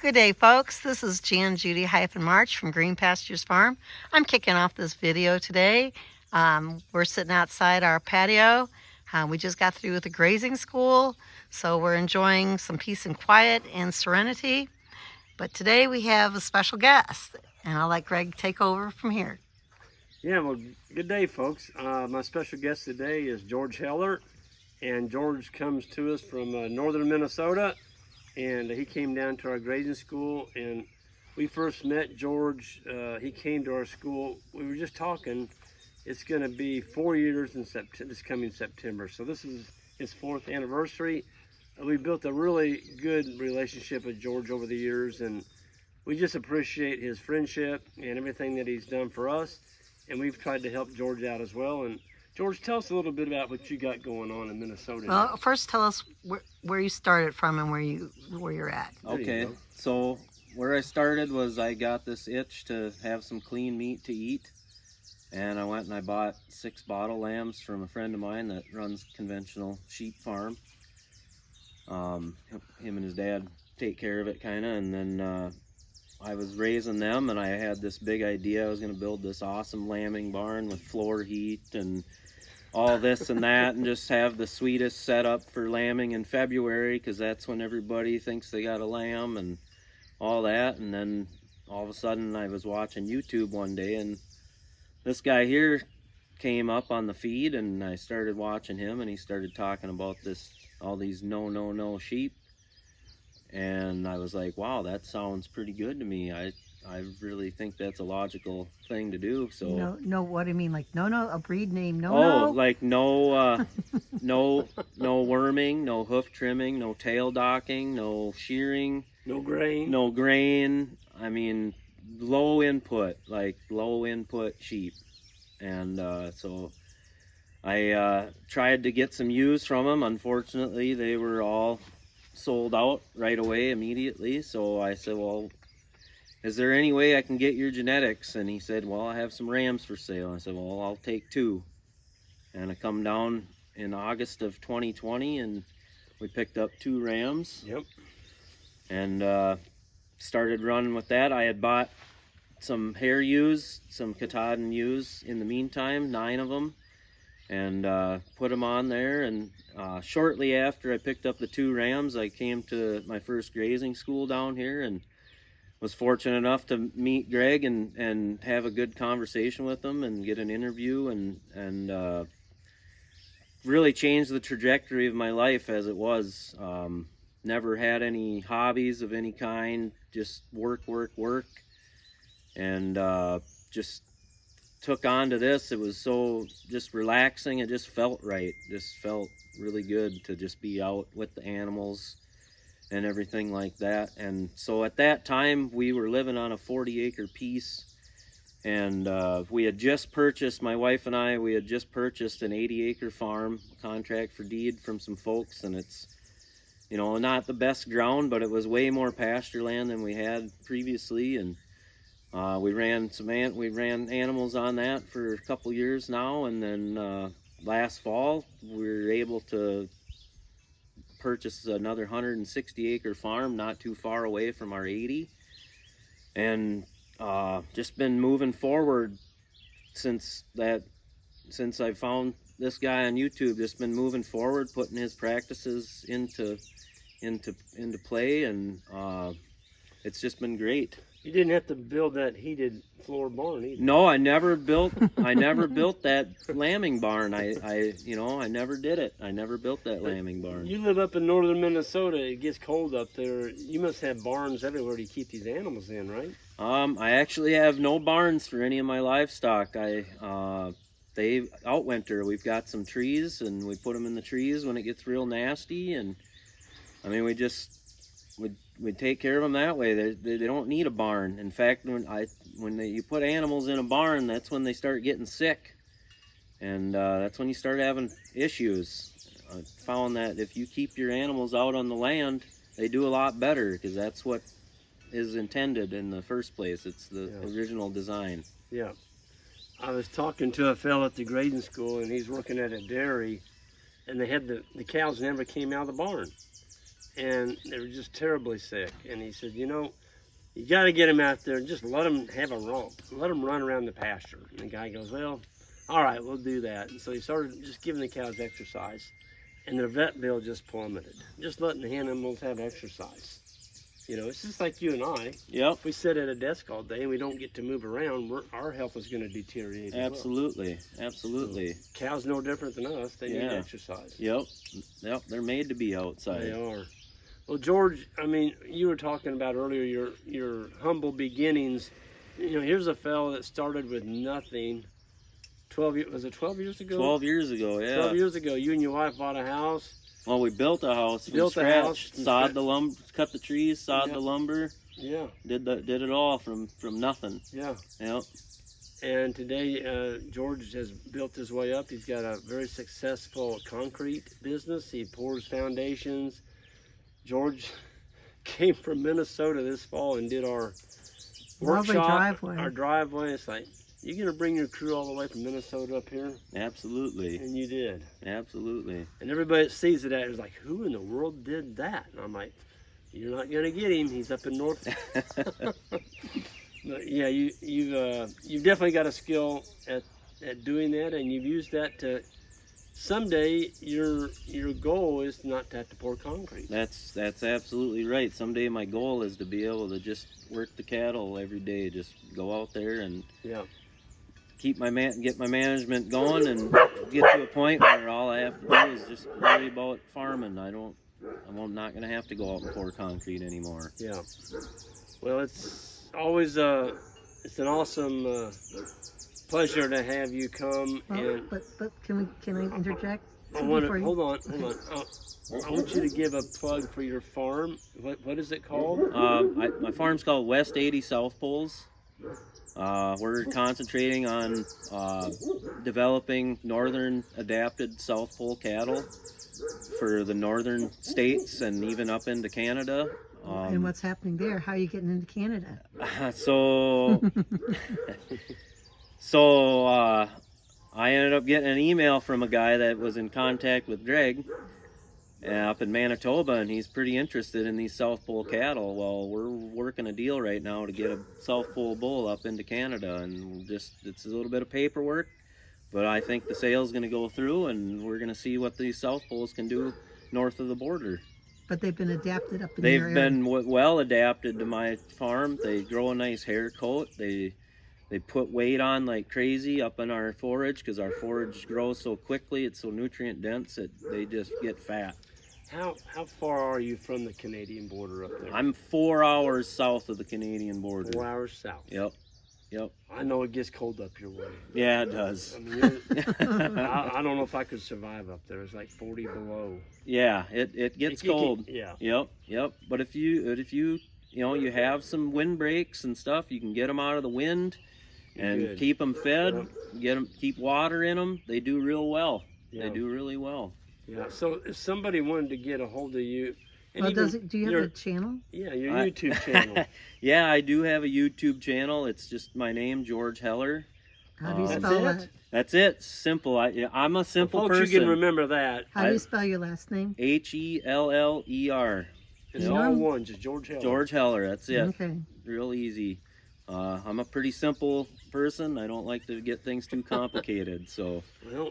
Good day, folks. This is Jan Judy-March from Green Pastures Farm. I'm kicking off this video today. We're sitting outside our patio. We just got through with the grazing school, so we're enjoying some peace and quiet and serenity. But today we have a special guest, and I'll let Greg take over from here. Yeah, well, good day, folks. My special guest today is George Heller, and George comes to us from northern Minnesota, and he came down to our grazing school, and we first met George. He came to our school. We were just talking. It's going to be 4 years in this coming September, so this is his 4th anniversary. We built a really good relationship with George over the years, and we just appreciate his friendship and everything that he's done for us. And we've tried to help George out as well. And George, tell us a little bit about what you got going on in Minnesota. Well, first tell us where you started from and where you're at. Okay, so where I started was I got this itch to have some clean meat to eat, and I went and I bought 6 bottle lambs from a friend of mine that runs conventional sheep farm. Him and his dad take care of it kind of, and then I was raising them, and I had this big idea. I was going to build this awesome lambing barn with floor heat and all this and that, and just have the sweetest setup for lambing in February, because that's when everybody thinks they got a lamb and all that. And then all of a sudden I was watching YouTube one day, and this guy here came up on the feed, and I started watching him, and he started talking about all these no sheep. And I was like, wow, that sounds pretty good to me. I really think that's a logical thing to do. So No, what do you mean? Like a breed name? Like no worming, no hoof trimming, no tail docking, no shearing, no grain. I mean, low input sheep. And so I tried to get some ewes from them. Unfortunately, they were all sold out right away immediately. So I said, well, is there any way I can get your genetics? And he said, well, I have some rams for sale. I said, well, I'll take 2. And I come down in August of 2020, and we picked up 2 rams. Yep. And started running with that. I had bought some hair ewes, some Katahdin ewes in the meantime, 9 of them, and put them on there. And shortly after I picked up the 2 rams, I came to my first grazing school down here, and was fortunate enough to meet Greg and have a good conversation with him and get an interview, and really changed the trajectory of my life as it was. Never had any hobbies of any kind, just work, and just took on to this. It was so just relaxing. It just felt right. Just felt really good to just be out with the animals and everything like that. And so at that time we were living on a 40-acre piece, and we had just purchased, my wife and I, we had just purchased an 80-acre farm, contract for deed from some folks, and it's, you know, not the best ground, but it was way more pasture land than we had previously. And we ran animals on that for a couple years now, and then last fall we were able to purchase another 160-acre farm not too far away from our 80, and just been moving forward since I found this guy on YouTube. Just been moving forward, putting his practices into play, and it's just been great. You didn't have to build that heated floor barn either. No, I never built that lambing barn. I never did it. I never built that lambing barn. You live up in northern Minnesota. It gets cold up there. You must have barns everywhere to keep these animals in, right? I actually have no barns for any of my livestock. They outwinter. We've got some trees, and we put them in the trees when it gets real nasty. And I mean, we take care of them that way. They don't need a barn. In fact, when you put animals in a barn, that's when they start getting sick, and that's when you start having issues. I found that if you keep your animals out on the land, they do a lot better, because that's what is intended in the first place. It's the original design. Yeah. I was talking to a fellow at the grazing school, and he's working at a dairy, and they had the cows never came out of the barn. and they were just terribly sick. And he said, you know, you got to get them out there and just let them have a romp. Let them run around the pasture. And the guy goes, well, all right, we'll do that. And so he started just giving the cows exercise, and their vet bill just plummeted. Just letting the animals have exercise. You know, it's just like you and I. Yep. If we sit at a desk all day and we don't get to move around, our health is going to deteriorate. Absolutely, absolutely. So, cows no different than us. They need exercise. Yep, they're made to be outside. They are. Well, George, I mean, you were talking about earlier your humble beginnings. You know, here's a fellow that started with nothing. 12 years ago? 12 years ago, yeah. 12 years ago, you and your wife bought a house. Well, we built a house from scratch. Sawed the lumber, cut the trees, sawed the lumber. Yeah. Did it all from nothing. Yeah. Yep. And today, George has built his way up. He's got a very successful concrete business. He pours foundations. George came from Minnesota this fall and did our workshop, our driveway. It's like, you gonna bring your crew all the way from Minnesota up here? Absolutely. And you did. Absolutely. And everybody that sees it is like, who in the world did that? And I'm like, you're not gonna get him. He's up in North. But yeah, you've definitely got a skill at doing that, and you've used that to. Someday your goal is not to have to pour concrete. That's absolutely right. Someday my goal is to be able to just work the cattle every day. Just go out there and get my management going, and get to a point where all I have to do is just worry about farming. I'm not going to have to go out and pour concrete anymore. Yeah. Well, it's always it's an awesome pleasure to have you come. But can I interject? Hold on. I want you to give a plug for your farm. What is it called? My farm's called West 80 South Poles. We're concentrating on developing northern adapted South Pole cattle for the northern states and even up into Canada. And what's happening there? How are you getting into Canada? So I ended up getting an email from a guy that was in contact with Greg up in Manitoba, and he's pretty interested in these South Pole cattle. Well, we're working a deal right now to get a South Pole bull up into Canada, and it's a little bit of paperwork, but I think the sale's going to go through, and we're going to see what these South Poles can do north of the border. But they've been adapted up in They've your area. been well adapted to my farm. They grow a nice hair coat. They put weight on like crazy up in our forage, because our forage grows so quickly. It's so nutrient dense that they just get fat. How far are you from the Canadian border up there? I'm 4 hours south of the Canadian border. 4 hours south. Yep. I know it gets cold up your way. Yeah, it does. I mean, I don't know if I could survive up there. It's like 40 below. Yeah, it gets cold. Yeah. Yep. But if you you have some wind breaks and stuff, you can get them out of the wind and keep them fed. Keep water in them. They do real well. Yeah. They do really well. Yeah. So if somebody wanted to get a hold of you, and do you have a channel? Yeah, your YouTube channel. Yeah, I do have a YouTube channel. It's just my name, George Heller. How do you spell that? That's it. Simple. I'm a simple person. You can remember that. How do you spell your last name? Heller. It's all one, just George Heller. George Heller. That's it. Okay. Real easy. I'm a pretty simple person. I don't like to get things too complicated. So. Well,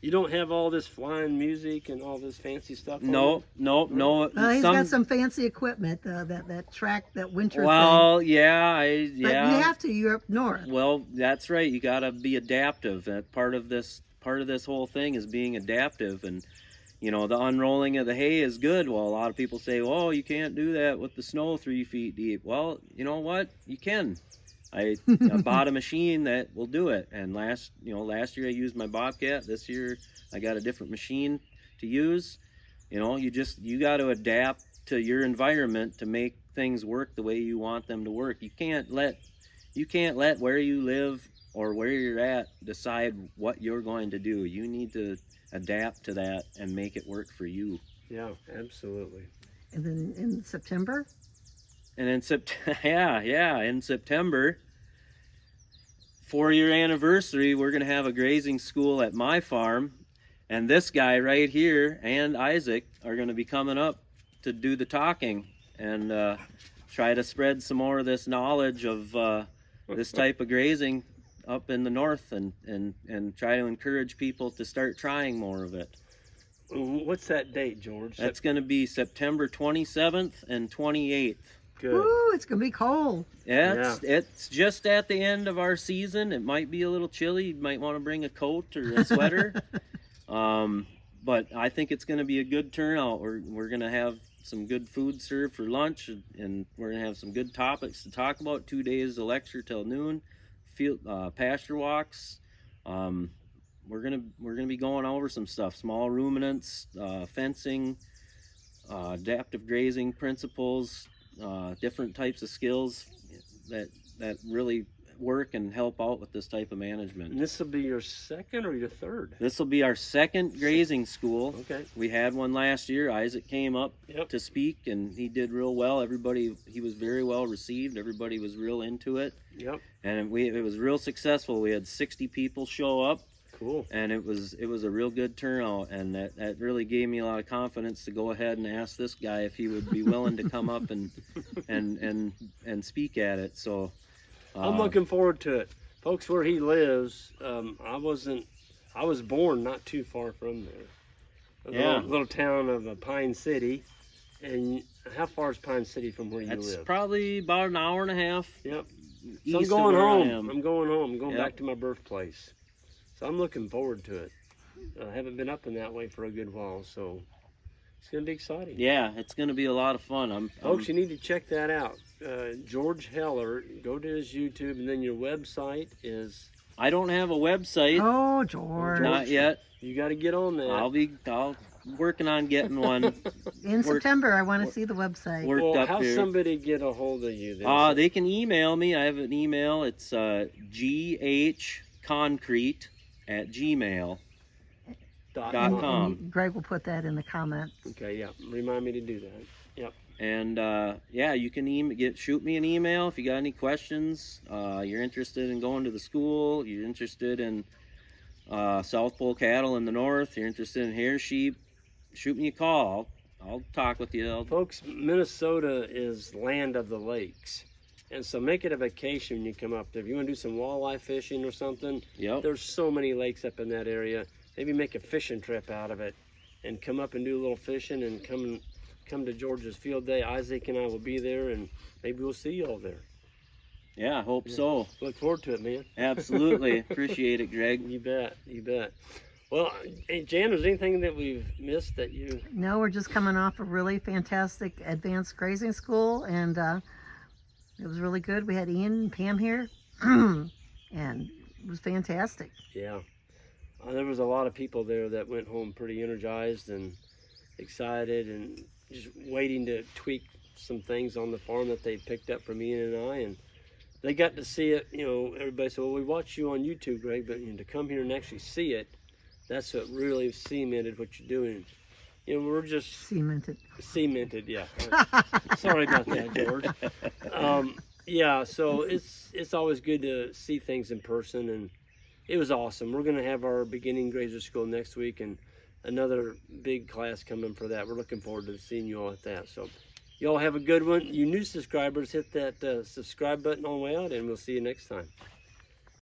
you don't have all this flying music and all this fancy stuff? No. He's got some fancy equipment, that winter thing. Well, yeah. But you have to. You're up north. Well, that's right. You got to be adaptive. That part of this whole thing is being adaptive. And the unrolling of the hay is good. Well, a lot of people say, "Oh, you can't do that with the snow 3 feet deep." Well, you know what? You can. I bought a machine that will do it. And last year I used my Bobcat. This year I got a different machine to use. You got to adapt to your environment to make things work the way you want them to work. You can't let where you live or where you're at decide what you're going to do. You need to adapt to that and make it work for you. Yeah, absolutely. And then in September? And in September, 4-year anniversary, we're going to have a grazing school at my farm. And this guy right here and Isaac are going to be coming up to the to do the talking and try to spread some more of this knowledge of this type of grazing up in the north, and try to encourage people to start trying more of it. What's that date, George? That's going to be September 27th and 28th. Good. Woo, it's gonna be cold. Yeah, it's just at the end of our season. It might be a little chilly. You might want to bring a coat or a sweater. But I think it's going to be a good turnout. We're going to have some good food served for lunch, and we're going to have some good topics to talk about. 2 days of lecture till noon, field pasture walks. We're gonna be going over some stuff: small ruminants, fencing, adaptive grazing principles, different types of skills that really work and help out with this type of management. And this will be your second or your third? This will be our second grazing school. Okay. We had one last year. Isaac came up Yep. to speak, and he did real well. He was very well received. Everybody was real into it, Yep. and it was real successful. We had 60 people show up. Cool. And it was a real good turnout, and that really gave me a lot of confidence to go ahead and ask this guy if he would be willing to come up and speak at it. So I'm looking forward to it, folks. Where he lives, I was born not too far from there. Yeah. Little town of Pine City. And how far is Pine City from where you That's live? probably about an hour and a half. Yep. East So I'm of going where I home. am. I'm going home. I'm going Yep. back to my birthplace. So I'm looking forward to it. I haven't been up in that way for a good while, so it's going to be exciting. Yeah, it's going to be a lot of fun. Folks, you need to check that out. George Heller, go to his YouTube, and then your website is... I don't have a website. Oh, George. Not yet. You got to get on that. I'll working on getting one. In September, I want to see the website. Worked Well, up how's here. somebody get a hold of you then? They can email me. I have an email. It's ghconcrete@gmail.com. Greg will put that in the comments. Okay, yeah. Remind me to do that. Yep. And yeah, you can shoot me an email if you got any questions. You're interested in going to the school. You're interested in South Pole cattle in the north. You're interested in hair sheep. Shoot me a call. I'll talk with you. Folks, Minnesota is land of the lakes. And so make it a vacation when you come up there. If you want to do some walleye fishing or something, Yep. there's so many lakes up in that area. Maybe make a fishing trip out of it and come up and do a little fishing and come to George's field day. Isaac and I will be there, and maybe we'll see you all there. Yeah, I hope so. Look forward to it, man. Absolutely. Appreciate it, Greg. You bet. You bet. Well, hey, Jan, is there anything that we've missed that you... No, we're just coming off a really fantastic advanced grazing school, and it was really good. We had Ian and Pam here, and it was fantastic. Yeah. There was a lot of people there that went home pretty energized and excited and just waiting to tweak some things on the farm that they picked up from Ian and I. And they got to see it. You know, everybody said, well, we watched you on YouTube, Greg, but to come here and actually see it, that's what really cemented what you're doing. You know, we're just... Cemented, yeah. Sorry about that, George. Yeah, so it's always good to see things in person, and it was awesome. We're going to have our beginning grazier school next week, and another big class coming for that. We're looking forward to seeing you all at that. So you all have a good one. You new subscribers, hit that subscribe button on the way out, and we'll see you next time.